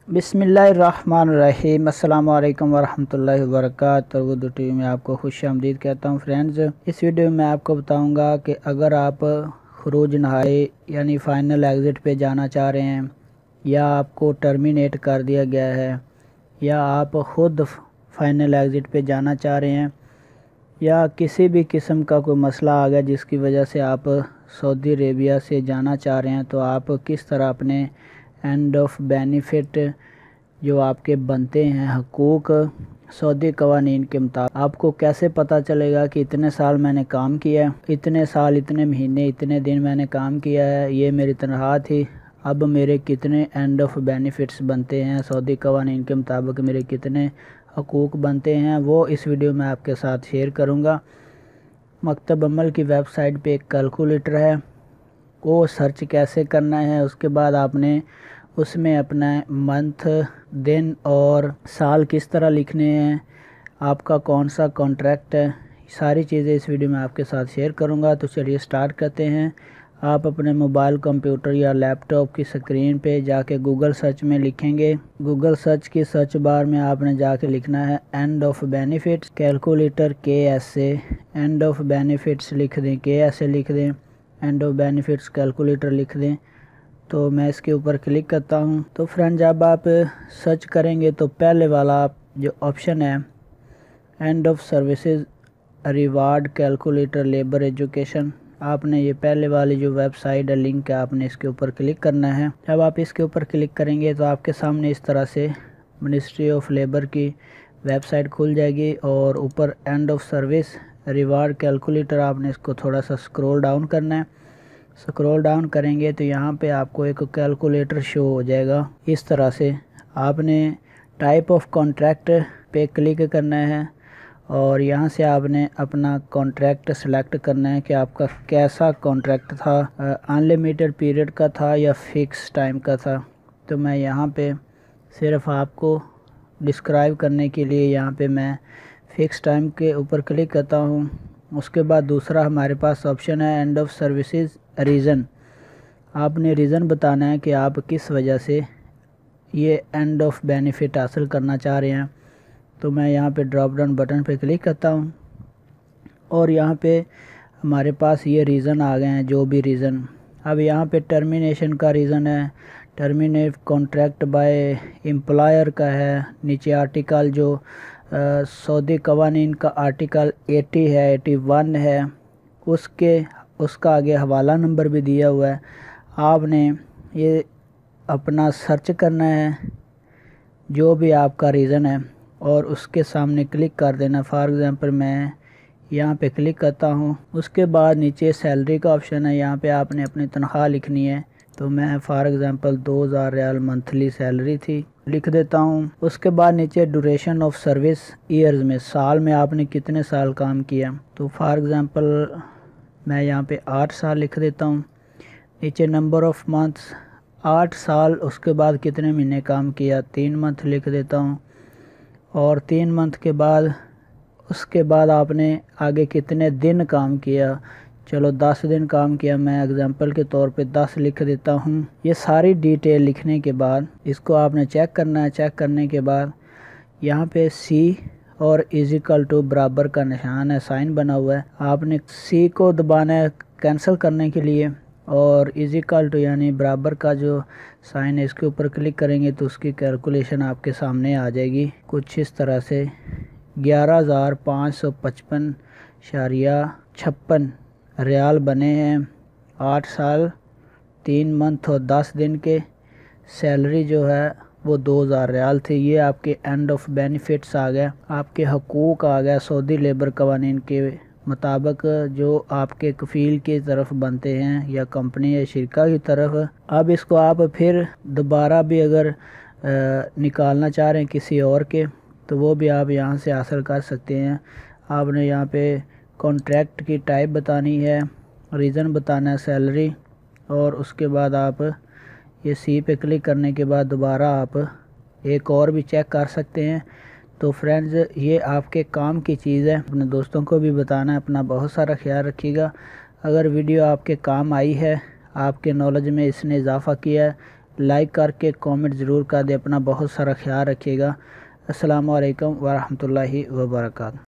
बिस्मिल्लाहिर्रहमानिर्रहीम। अस्सलाम वालेकुम वरहमतुल्लाहि वबरकातुहू। उर्दू टीवी में आपको खुश आमदीद कहता हूँ। फ्रेंड्स, इस वीडियो में मैं आपको बताऊँगा कि अगर आप खरूज नहाई यानी फ़ाइनल एग्ज़िट पे जाना चाह रहे हैं, या आपको टर्मिनेट कर दिया गया है, या आप ख़ुद फ़ाइनल एग्ज़िट पे जाना चाह रहे हैं, या किसी भी किस्म का कोई मसला आ गया जिसकी वजह से आप सऊदी अरेबिया से जाना चाह रहे हैं, तो आप किस तरह अपने एंड ऑफ बेनिफिट जो आपके बनते हैं हकूक़ सऊदी कवानीन के मुताबिक, आपको कैसे पता चलेगा कि इतने साल मैंने काम किया है, इतने साल, इतने महीने, इतने दिन मैंने काम किया है, ये मेरी तनख्वाह थी, अब मेरे कितने एंड ऑफ बेनिफिट्स बनते हैं सऊदी कवानीन के मुताबिक, मेरे कितने हकूक़ बनते हैं, वो इस वीडियो में आपके साथ शेयर करूँगा। मकतब अमल की वेबसाइट पे एक कैलकुलेटर है, वो सर्च कैसे करना है, उसके बाद आपने उसमें अपना मंथ, दिन और साल किस तरह लिखने हैं, आपका कौन सा कॉन्ट्रैक्ट है, सारी चीज़ें इस वीडियो में आपके साथ शेयर करूंगा। तो चलिए स्टार्ट करते हैं। आप अपने मोबाइल, कंप्यूटर या लैपटॉप की स्क्रीन पे जाके गूगल सर्च में लिखेंगे। गूगल सर्च की सर्च बार में आपने जाके लिखना है end of benefits calculator KSA। End of benefits लिख दें, KSA लिख दें, एंड ऑफ बेनिफिट्स कैलकुलेटर लिख दें। तो मैं इसके ऊपर क्लिक करता हूं। तो फ्रेंड, जब आप सर्च करेंगे तो पहले वाला आप जो ऑप्शन है end of services reward calculator labour education, आपने ये पहले वाली जो वेबसाइट है, लिंक है, आपने इसके ऊपर क्लिक करना है। जब आप इसके ऊपर क्लिक करेंगे तो आपके सामने इस तरह से मिनिस्ट्री ऑफ लेबर की वेबसाइट खुल जाएगी और ऊपर end of service reward calculator, आपने इसको थोड़ा सा स्क्रॉल डाउन करना है। स्क्रॉल डाउन करेंगे तो यहाँ पे आपको एक कैलकुलेटर शो हो जाएगा इस तरह से। आपने टाइप ऑफ कॉन्ट्रैक्ट पे क्लिक करना है और यहाँ से आपने अपना कॉन्ट्रैक्ट सेलेक्ट करना है कि आपका कैसा कॉन्ट्रैक्ट था, अनलिमिटेड पीरियड का था या फिक्स टाइम का था। तो मैं यहाँ पे सिर्फ आपको डिस्क्राइब करने के लिए यहाँ पे मैं फिक्स टाइम के ऊपर क्लिक करता हूँ। उसके बाद दूसरा हमारे पास ऑप्शन है एंड ऑफ सर्विसेज रीज़न। आपने रीज़न बताना है कि आप किस वजह से ये एंड ऑफ बेनिफिट हासिल करना चाह रहे हैं। तो मैं यहाँ पे ड्रॉप डाउन बटन पे क्लिक करता हूँ और यहाँ पे हमारे पास ये रीज़न आ गए हैं, जो भी रीज़न। अब यहाँ पे टर्मिनेशन का रीज़न है, टर्मिनेट कॉन्ट्रैक्ट बाय एम्प्लॉयर का है। नीचे आर्टिकल जो सऊदी कवानीन का आर्टिकल 80 है, 81 है, उसका आगे हवाला नंबर भी दिया हुआ है। आपने ये अपना सर्च करना है जो भी आपका रीज़न है और उसके सामने क्लिक कर देना। फॉर एग्ज़ाम्पल मैं यहाँ पे क्लिक करता हूँ। उसके बाद नीचे सैलरी का ऑप्शन है, यहाँ पे आपने अपनी तनख्वाह लिखनी है। तो मैं फॉर एग्ज़ाम्पल 2000 रियाल मंथली सैलरी थी, लिख देता हूँ। उसके बाद नीचे ड्यूरेशन ऑफ सर्विस ईयर्स में, साल में आपने कितने साल काम किया। तो फॉर एग्ज़ाम्पल मैं यहाँ पे 8 साल लिख देता हूँ। नीचे नंबर ऑफ़ मंथ्स, 8 साल, उसके बाद कितने महीने काम किया, 3 मंथ लिख देता हूँ। और 3 मंथ के बाद उसके बाद आपने आगे कितने दिन काम किया, चलो 10 दिन काम किया, मैं एग्जांपल के तौर पे 10 लिख देता हूँ। ये सारी डिटेल लिखने के बाद इसको आपने चेक करना है। चेक करने के बाद यहाँ पे C और इजिकल टू बराबर का निशान है, साइन बना हुआ है, आपने C को दबाना है कैंसिल करने के लिए, और इजिकल टू यानी बराबर का जो साइन है इसके ऊपर क्लिक करेंगे तो उसकी कैलकुलेशन आपके सामने आ जाएगी कुछ इस तरह से। 11,555.56 रियाल बने हैं 8 साल 3 मंथ और 10 दिन के। सैलरी जो है वो 2000 रियाल थी। ये आपके एंड ऑफ बेनिफिट्स आ गया, आपके हकूक़ आ गया सऊदी लेबर कवानीन के मुताबिक, जो आपके कफ़ील की तरफ बनते हैं या कंपनी या शिरका की तरफ। अब इसको आप फिर दोबारा भी अगर निकालना चाह रहे हैं किसी और के, तो वो भी आप यहाँ से हासिल कर सकते हैं। आपने यहाँ पे कॉन्ट्रैक्ट की टाइप बतानी है, रीज़न बताना है सैलरी, और उसके बाद आप ये C पे क्लिक करने के बाद दोबारा आप एक और भी चेक कर सकते हैं। तो फ्रेंड्स, ये आपके काम की चीज़ है, अपने दोस्तों को भी बताना है। अपना बहुत सारा ख्याल रखिएगा। अगर वीडियो आपके काम आई है, आपके नॉलेज में इसने इजाफ़ा किया है, لائک کر کے کامنٹ ضرور کر دیں. اپنا بہت سارا خیال رکھیے گا. السلام علیکم ورحمۃ اللہ وبرکاتہ.